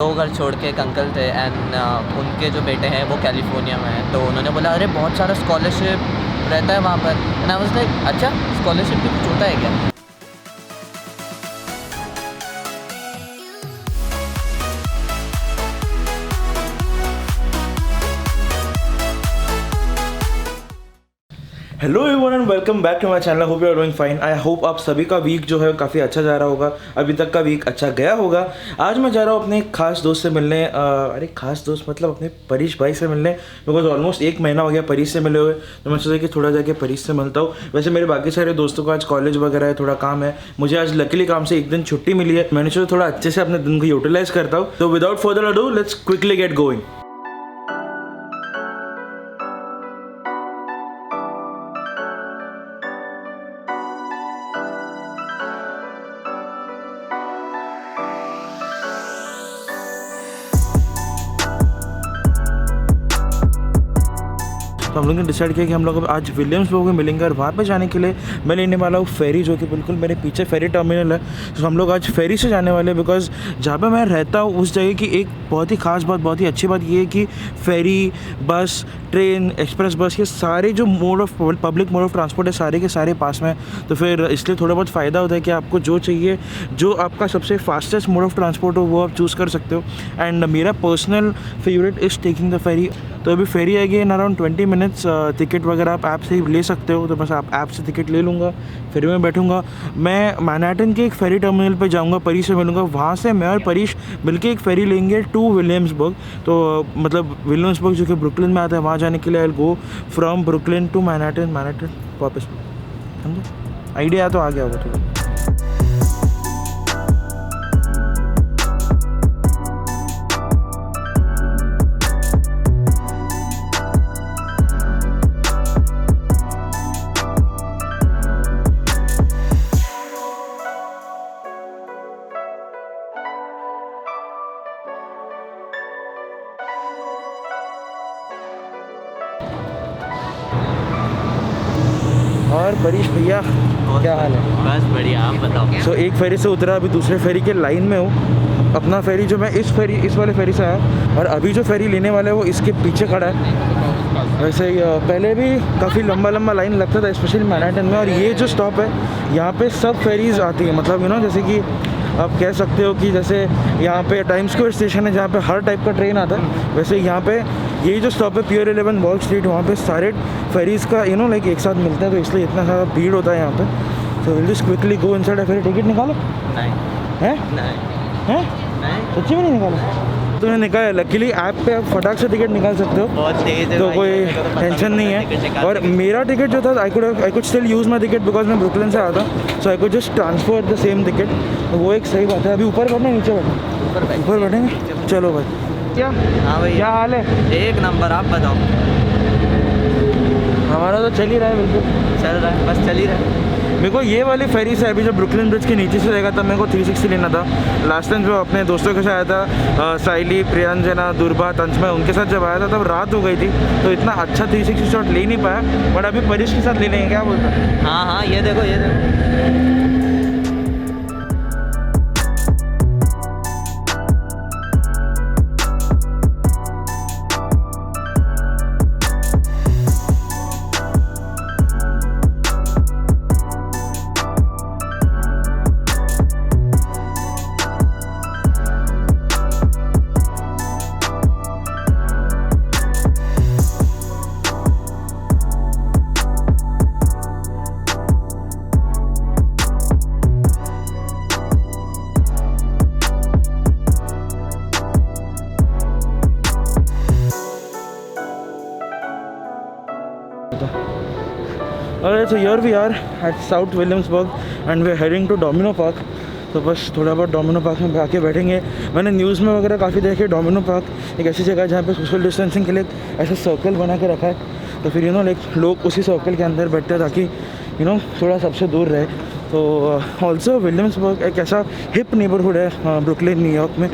दो घर छोड़ के एक अंकल थे एंड उनके जो बेटे हैं वो कैलिफोर्निया में हैं, तो उन्होंने बोला अरे बहुत सारा स्कॉलरशिप रहता है वहाँ पर। एंड आई वाज लाइक अच्छा स्कॉलरशिप भी कुछ होता है क्या? Hello everyone and welcome back to my channel. Hope you are doing fine. I hope आप सभी का वीक जो है काफ़ी अच्छा जा रहा होगा, अभी तक का वीक अच्छा गया होगा। आज मैं जा रहा हूँ अपने खास दोस्त से मिलने। अरे खास दोस्त मतलब अपने परीश भाई से मिलने, बिकॉज ऑलमोस्ट 1 महीना हो गया परीश से मिले हुए, तो मैं सोचा कि थोड़ा जाके परीश से मिलता हूँ। वैसे मेरे बाकी सारे दोस्तों को आज कॉलेज वगैरह है, थोड़ा काम है। मुझे आज लकीली काम से 1 दिन छुट्टी मिली है, मैंने सोचा थोड़ा अच्छे से अपने दिन को यूटिलाइज करता हूँ। तो without further ado let's quickly get going. तो हम लोगों ने डिसाइड किया कि हम लोग आज विलियम्सबर्ग में मिलेंगे, और वहाँ पे जाने के लिए मैं लेने वाला हूँ फेरी, जो कि बिल्कुल मेरे पीछे फेरी टर्मिनल है। तो हम लोग आज फेरी से जाने वाले हैं, बिकॉज जहाँ पे मैं रहता हूँ उस जगह की एक बहुत ही खास बात, बहुत ही अच्छी बात ये है कि फेरी, बस, ट्रेन, एक्सप्रेस बस, ये सारे जो mode of public mode of transport है सारे के सारे पास में। तो फिर इसलिए थोड़ा बहुत फ़ायदा होता है कि आपको जो चाहिए, जो आपका सबसे फास्टेस्ट मोड ऑफ ट्रांसपोर्ट हो वो आप चूज़ कर सकते हो। एंड मेरा personal favourite is taking the ferry. तो अभी फेरी आएगी इन अराउंड 20 मिनट्स। टिकट वगैरह आप ऐप से ही ले सकते हो, तो बस आप ऐप से टिकट ले लूँगा, फेरी में बैठूँगा। मैं मैनहट्टन के एक फेरी टर्मिनल पे जाऊँगा, परीश से मिलूँगा, वहाँ से मैं और परीश मिलके एक फेरी लेंगे टू विलियम्सबर्ग। तो मतलब विलियम्सबर्ग जो कि ब्रुकलिन में आता है, वहाँ जाने के लिए I will go from Brooklyn to Manhattan वापस। समझे? आइडिया तो आ गया होगा थोड़ा। और परीश भैया क्या हाल है? बस बढ़िया, आप बताओ। सो एक फेरी से उतरा, अभी दूसरे फेरी के लाइन में हूँ। अपना फेरी जो मैं इस वाले फेरी से आया, और अभी जो फेरी लेने वाला है वो इसके पीछे खड़ा है। वैसे पहले भी काफ़ी लंबा लाइन लगता था, स्पेशली मैनहट्टन में। और ये जो स्टॉप है यहाँ पे सब फेरीज आती है, मतलब जैसे कि आप कह सकते हो कि जैसे यहाँ पे टाइम स्क्वायर स्टेशन है जहाँ पे हर टाइप का ट्रेन आता है, वैसे यहाँ पे यही जो स्टॉप है पियर 11 वॉल स्ट्रीट, वहाँ पे सारे फेरीज का लाइक एक साथ मिलते हैं, तो इसलिए इतना सारा भीड़ होता है यहाँ पे। तो will just quickly go inside. Ferry ticket निकालो। नहीं हैं? नहीं हैं? सच्ची में नहीं निकाला? तुमने निकाला, लकीली ऐप पे आप फटाक से टिकट निकाल सकते हो, बहुत तेज है तो भाई, कोई मेरे को तो पता टेंशन नहीं है। और मेरा टिकट जो था I could still use my ticket, because मैं ब्रुकलिन से आया था, so I could just transfer the same ticket. तो वो एक सही बात है। अभी ऊपर बैठे नीचे बैठे? ऊपर बैठेंगे, चलो भाई। क्या? हाँ भाई, क्या हाल है? एक नंबर। आप बताओ। हमारा तो चल ही रहा है, बिल्कुल चल रहा है, बस चल ही रहा है। मेरे को ये वाली फेरी से अभी जब ब्रुकलिन ब्रिज के नीचे से रहेगा तब मेरे को 360 लेना था। लास्ट टाइम जो अपने दोस्तों के साथ आया था, साइली, प्रियंजना, दुर्बा, तंचमय, उनके साथ जब आया था तब रात हो गई थी, तो इतना अच्छा 360 शॉट ले नहीं पाया। बट अभी परीश के साथ ले लेंगे, क्या बोलता है? हाँ, ये देखो। Alright, so here we are at South Williamsburg and we are heading to Domino Park. तो बस थोड़ा बहुत डोमिनो पार्क में आके बैठेंगे। मैंने न्यूज़ में वगैरह काफ़ी देखे, डोमिनो पार्क एक ऐसी जगह है जहाँ पे सोशल डिस्टेंसिंग के लिए ऐसा सर्कल बना के रखा है, तो फिर लाइक लोग उसी सर्कल के अंदर बैठते हैं ताकि थोड़ा सबसे दूर रहे। तो ऑल्सो विलियम्सबर्ग एक ऐसा हिप नेबरहुड है ब्रुकलिन न्यूयॉर्क में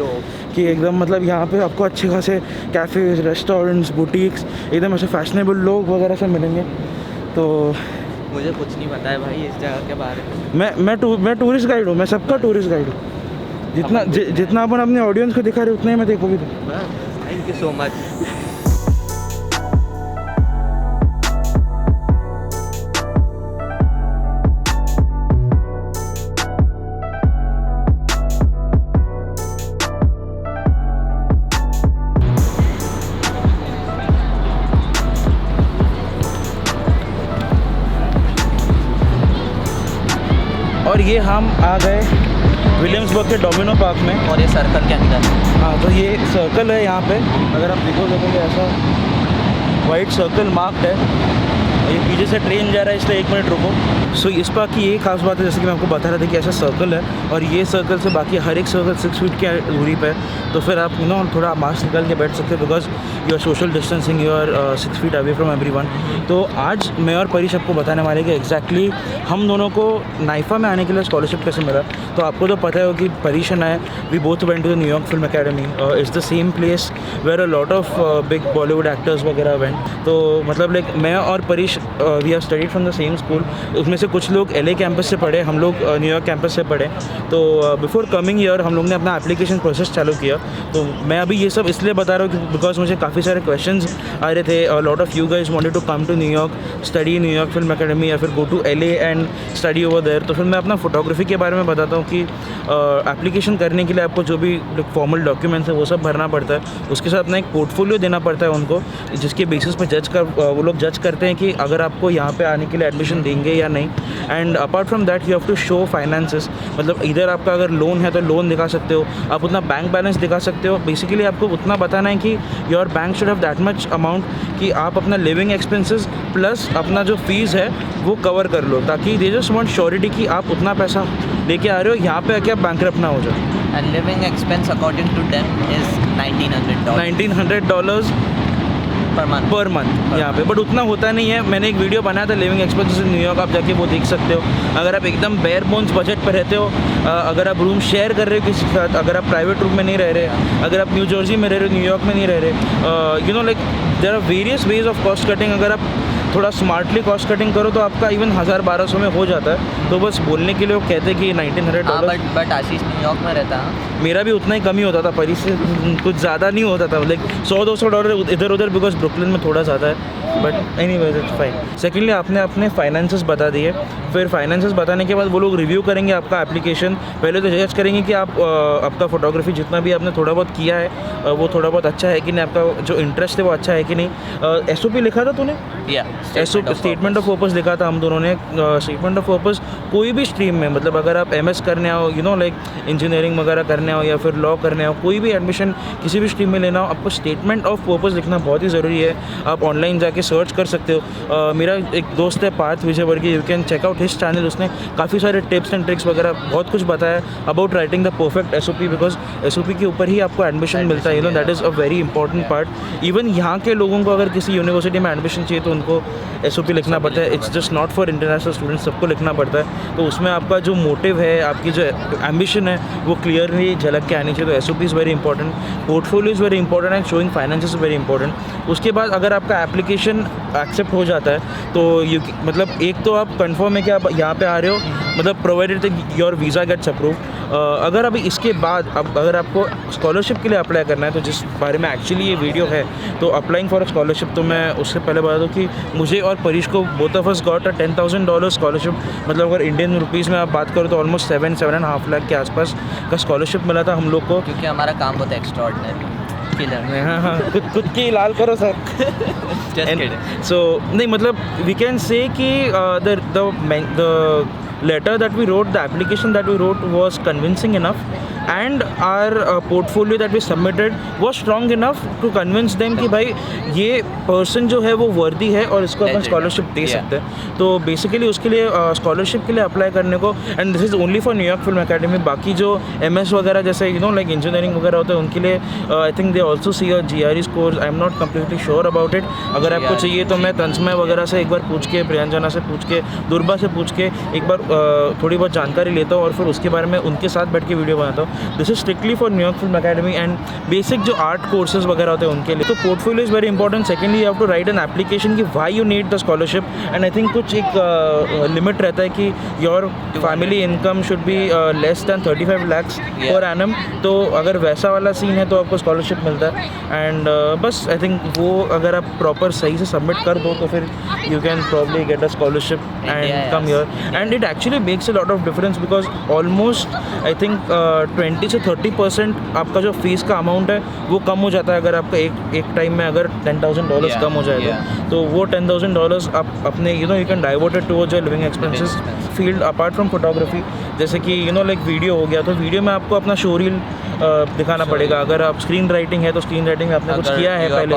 कि एकदम मतलब यहाँ पे आपको अच्छे खासे कैफ़ेज़, रेस्टोरेंट्स, बुटीक्स, एकदम ऐसे फैशनेबल लोग वगैरह सब मिलेंगे। तो मुझे कुछ नहीं पता है भाई इस जगह के बारे में। मैं टूरिस्ट गाइड हूँ, मैं सबका टूरिस्ट गाइड हूँ। जितना अपन अपने ऑडियंस को दिखा रहे उतना ही मैं देखोगे तो। Thank you so much. और ये हम आ गए विलियम्सबर्ग के डोमिनो पार्क में, और ये सर्कल के अंदर। हाँ तो ये सर्कल है यहाँ पे, अगर आप देखोगे ऐसा वाइट सर्कल मार्क्ड है। ये पीछे से ट्रेन जा रहा है इसलिए 1 मिनट रुको। सो इस पार्क की ये खास बात है, जैसे कि मैं आपको बता रहा था कि ऐसा सर्कल है और ये सर्कल से बाकी हर एक सर्कल 6 फीट की दूरी पे है, तो फिर आप थोड़ा मास्क निकाल के बैठ सकते हो because you are social distancing, you are 6 feet away from everyone. तो आज मैं और परीश आपको बताने वाले कि एग्जैक्टली हम दोनों को नाइफा में आने के लिए स्कॉलरशिप कैसे मिला। तो आपको तो पता है कि Parish and I we both went to the New York film Academy, it's the same place where a lot of big Bollywood actors वगैरह वेंट। तो मतलब लाइक मैं और Parish we have studied from the same school. उसमें से कुछ लोग LA कैंपस से पढ़े, हम लोग न्यूयॉर्क कैंपस से पढ़े। तो बिफोर कमिंग ईयर हम लोग ने अपना एप्लीकेशन प्रोसेस चालू किया। तो मैं अभी ये सब इसलिए बता रहा हूँ कि बिकॉज मुझे काफ़ी सारे क्वेश्चंस आ रहे थे। Lot of you guys wanted to come to New York, study New York film academy या फिर go to LA and study over there. तो फिर मैं अपना फोटोग्राफी के बारे में बताता हूँ कि एप्लीकेशन करने के लिए आपको जो भी फॉर्मल डॉक्यूमेंट्स है वो सब भरना पड़ता है। उसके साथ अपना एक पोर्टफोलियो देना पड़ता है उनको, जिसके बेसिस पर वो लोग जज करते हैं कि अगर आपको यहाँ पे आने के लिए एडमिशन देंगे या नहीं। And apart from that you have to show finances, मतलब इधर आपका अगर लोन है तो लोन दिखा सकते हो, आप उतना बैंक बैलेंस दिखा सकते हो। बेसिकली आपको उतना बताना है कि your bank should have that much amount कि आप अपना लिविंग एक्सपेंसेस प्लस अपना जो फीस है वो कवर कर लो, ताकि दे जस्ट वांट श्योरिटी कि आप उतना पैसा लेके आ रहे हो यहाँ पे आके आप बैंकरप्ट ना हो जाए। And living expense according to them is $1,900 per month यहाँ पे, बट उतना होता नहीं है। मैंने एक वीडियो बनाया था लिविंग एक्सपेंसेस इन न्यूयॉर्क, आप जाके वो देख सकते हो। अगर आप एकदम बेयर बोन्स बजट पर रहते हो, अगर आप रूम शेयर कर रहे हो किसी के साथ, अगर आप प्राइवेट रूम में नहीं रह रहे, अगर आप न्यू जर्सी में रह रहे हो, न्यूयॉर्क में नहीं रह रहे, like there are various ways of cost cutting. अगर आप थोड़ा स्मार्टली कॉस्ट कटिंग करो तो आपका इवन 1000-1200 में हो जाता है। तो बस बोलने के लिए वो कहते हैं कि $1,900। बट आशीष न्यूयॉर्क में रहता है, मेरा भी उतना ही कम ही होता था, परी से कुछ ज़्यादा नहीं होता था, लाइक $100-200 इधर उधर, बिकॉज ब्रुकलिन में थोड़ा ज़्यादा है। But anyways it's fine. Secondly आपने अपने फाइनेंसेस बता दिए, फिर फाइनेंसेस बताने के बाद वो लोग रिव्यू करेंगे आपका एप्लीकेशन। पहले तो जज करेंगे कि आपका फोटोग्राफी जितना भी आपने थोड़ा बहुत किया है वो थोड़ा बहुत अच्छा है कि नहीं, आपका जो इंटरेस्ट है वो अच्छा है कि नहीं। SOP लिखा था तूने? स्टेटमेंट ऑफ पर्पस लिखा था हम दोनों ने। स्टेटमेंट ऑफ पर्पस कोई भी स्ट्रीम में, मतलब अगर आप MS करने आओ, लाइक इंजीनियरिंग वगैरह करने आओ या फिर लॉ करने आओ, कोई भी एडमिशन किसी भी स्ट्रीम में लेना हो, आपको स्टेटमेंट ऑफ पर्पस लिखना बहुत ही ज़रूरी है। आप ऑनलाइन जाके सर्च कर सकते हो। मेरा एक दोस्त है Parth Vijayvargiya, you can check out his channel. उसने काफ़ी सारे टिप्स एंड ट्रिक्स वगैरह बहुत कुछ बताया about writing the perfect SOP, because SOP के ऊपर ही आपको एडमिशन मिलता है। That is a very important part. Even यहाँ के लोगों को अगर किसी यूनिवर्सिटी में एडमिशन चाहिए तो उनको SOP लिखना पड़ता है। It's just not for international students, सबको लिखना पड़ता है। तो उसमें आपका जो मोटिव है, आपकी जो एम्बिशन है, वो क्लियरली झलक के आनी चाहिए। तो SOP is very important, portfolio is very important and showing finances is very important. उसके बाद अगर आपका एप्लीकेशन एक्सेप्ट हो जाता है तो मतलब एक तो आप कंफर्म है कि आप यहाँ पे आ रहे हो, मतलब provided your visa gets approve. अगर अभी इसके बाद अगर आपको स्कॉलरशिप के लिए अप्लाई करना है, तो जिस बारे में एक्चुअली ये वीडियो है, तो अप्लाइंग फॉर अ स्कॉलरशिप, तो मैं उससे पहले बता दूँ कि मुझे और परीश को both of us got a $10,000 scholarship. मतलब अगर इंडियन रुपीज़ में आप बात करो तो ऑलमोस्ट 7.5 लाख के आसपास का स्कॉलरशिप मिला था हम लोग को, क्योंकि हमारा काम बहुत एक्स्ट्राऑर्डिनरी। हाँ, खुद की लाल करो सर। सो नहीं, मतलब वी कैन से कि the letter that we wrote, the application that we wrote was convincing enough, and our portfolio that we submitted was strong enough to convince them कि भाई ये person जो है वो worthy है और इसको अपन स्कॉलरशिप दे सकते हैं। तो बेसिकली उसके लिए स्कॉलरशिप के लिए अप्लाई करने को, and this is only for New York film academy. बाकी जो MS वगैरह जैसे लाइक इंजीनियरिंग वगैरह होता है उनके लिए I think they also see a GRE score. I am not completely sure about it. अगर आपको चाहिए तो मैं तंजमय वगैरह से एक बार पूछ के, प्रियंजना से पूछ के, दुर्बा से पूछ के एक बार थोड़ी बहुत जानकारी लेता हूँ और फिर उसके बारे में उनके साथ बैठ के वीडियो बनाता हूँ। This is strictly for New York film Academy and basic जो आर्ट कोर्सेज वगैरह होते हैं उनके लिए। तो portfolio is very important. Secondly you have to write an application कि why you need the scholarship, and I think कुछ एक लिमिट रहता है कि your family income should be less than 35 lakhs per annum. तो अगर वैसा वाला सीन है तो आपको स्कॉलरशिप मिलता है। एंड बस आई थिंक वो अगर आप प्रॉपर सही से सबमिट कर दो तो फिर you can probably get a scholarship and come here. And it actually makes a lot of difference because almost I think 20 से 30% आपका जो फीस का अमाउंट है वो कम हो जाता है अगर आपका एक टाइम में अगर $10,000 कम हो जाएगा तो वो $10,000 आप अपने you can divert it towards your living expenses field apart from photography. जैसे कि लाइक वीडियो हो गया तो वीडियो में आपको अपना शो रील दिखाना पड़ेगा। अगर आप स्क्रीन राइटिंग है तो स्क्रीन राइटिंग में आपने कुछ किया है पहले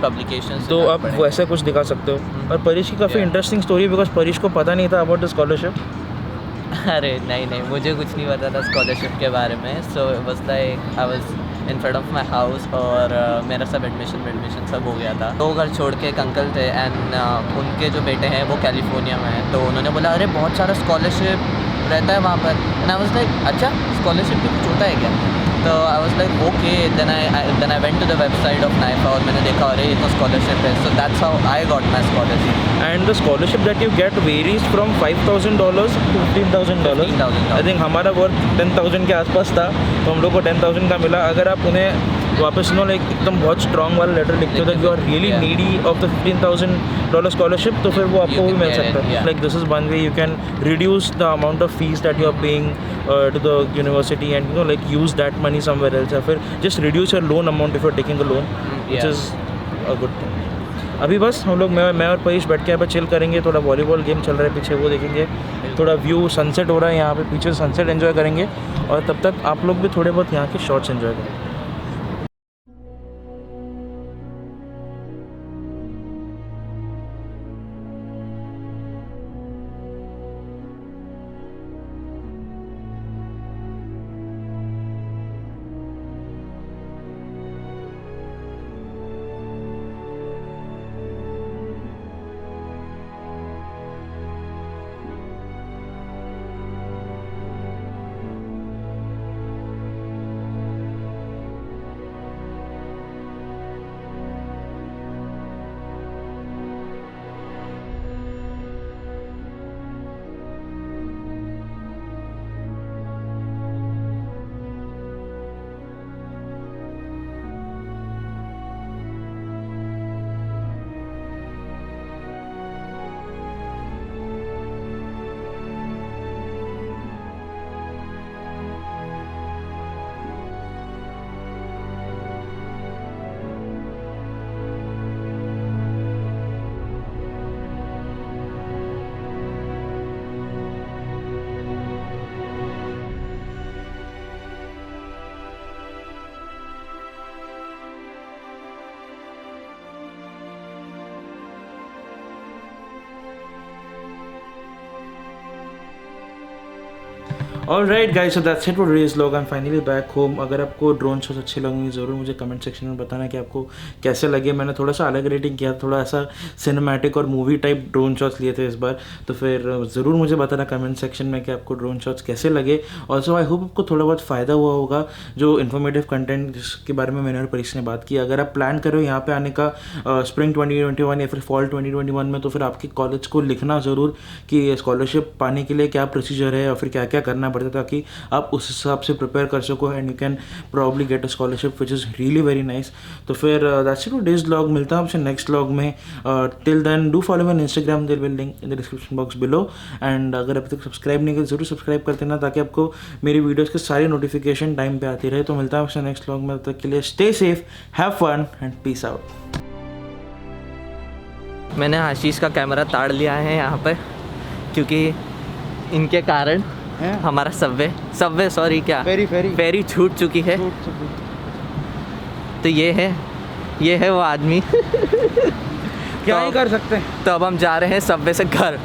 पब्लिकेशन तो आप वैसा कुछ दिखा सकते हो। और परीश की काफ़ी इंटरेस्टिंग स्टोरी बिकॉज परीश को पता नहीं था अबाउट द स्कॉलरशिप। अरे नहीं मुझे कुछ नहीं पता था स्कॉलरशिप के बारे में। सो बस like I was in front of my house और मेरा सब एडमिशन सब हो गया था। तो घर छोड़ के एक अंकल थे एंड उनके जो बेटे हैं वो कैलिफोर्निया में हैं। तो उन्होंने बोला अरे बहुत सारा स्कॉलरशिप रहता है वहाँ पर। एंड आई वाज लाइक अच्छा स्कॉलरशिप भी कुछ होता है क्या? तो I was like okay. Then I went to the website of नाइफा और मैंने देखा अरे ये तो स्कॉलरशिप है। So that's how I got my scholarship. And the scholarship that you get varies from $5,000 to $15,000। I think हमारा वर्थ 10,000 के आसपास था तो हम लोग को 10,000 का मिला। अगर आप उन्हें वापस लाइक एकदम बहुत स्ट्रॉन्ग वाला लेटर लिखते हो that you are really needy of the $15,000 scholarship तो फिर वो आपको भी मिल सकता है। Like this is one way you can reduce the amount of fees that you are paying to the university and like use that money somewhere else या फिर just reduce your loan amount if you're taking a loan which is a good thing। अभी बस हम लोग मैं और परीश बैठ के यहाँ पर चिल करेंगे। थोड़ा वॉलीबॉल गेम चल रहा है पीछे वो देखेंगे। थोड़ा व्यू सनसेट हो रहा है यहाँ पे पीछे सनसेट एंजॉय करेंगे और तब तक आप लोग भी थोड़े बहुत यहाँ के शॉट्स एंजॉय करें। Alright guys, so that's it for today's vlog. I am finally back home. अगर आपको ड्रोन शॉट्स अच्छे लगेंगे ज़रूर मुझे कमेंट सेक्शन में बताना कि आपको कैसे लगे। मैंने थोड़ा सा अलग रेटिंग किया, थोड़ा ऐसा सिनेमैटिक और मूवी टाइप ड्रोन शॉट्स लिए थे इस बार। तो फिर ज़रूर मुझे बताना कमेंट सेक्शन में कि आपको ड्रोन शॉट्स कैसे लगे। ऑल्सो आई होप आपको थोड़ा बहुत फ़ायदा हुआ होगा जो इन्फॉर्मेटिव कंटेंट जिसके बारे में मैंने और परीक्षा ने बात की। अगर आप प्लान कर रहे हो यहाँ पे आने का स्प्रिंग 2021 या फिर फॉल 2021 में, तो फिर आपके कॉलेज को लिखना ज़रूर कि स्कॉलरशिप पाने के लिए क्या प्रोसीजर है और फिर क्या क्या करना पड़ता है ताकि आप उस हिसाब से प्रिपेयर कर सको and you can probably get a scholarship which is really very nice. तो फिर that's it for day's vlog. मिलता हूँ आपसे नेक्स्ट व्लॉग में। Till then do follow me on Instagram, there will link in the description box below. And अगर अभी तक subscribe नहीं किया ज़रूर सब्सक्राइब कर देना ताकि आपको मेरी वीडियोज़ के सारी नोटिफिकेशन टाइम पे आती रहे। तो मिलता हूँ आपसे नेक्स्ट व्लॉग में। तब तक के लिए stay safe, have fun and peace out. मैंने आशीष का कैमरा ताड़ लिया है यहाँ पर क्योंकि इनके कारण हमारा सबवे सॉरी क्या फेरी छूट चुकी है। तो ये है वो आदमी क्या ही कर सकते हैं। तो अब हम जा रहे हैं सबवे से घर।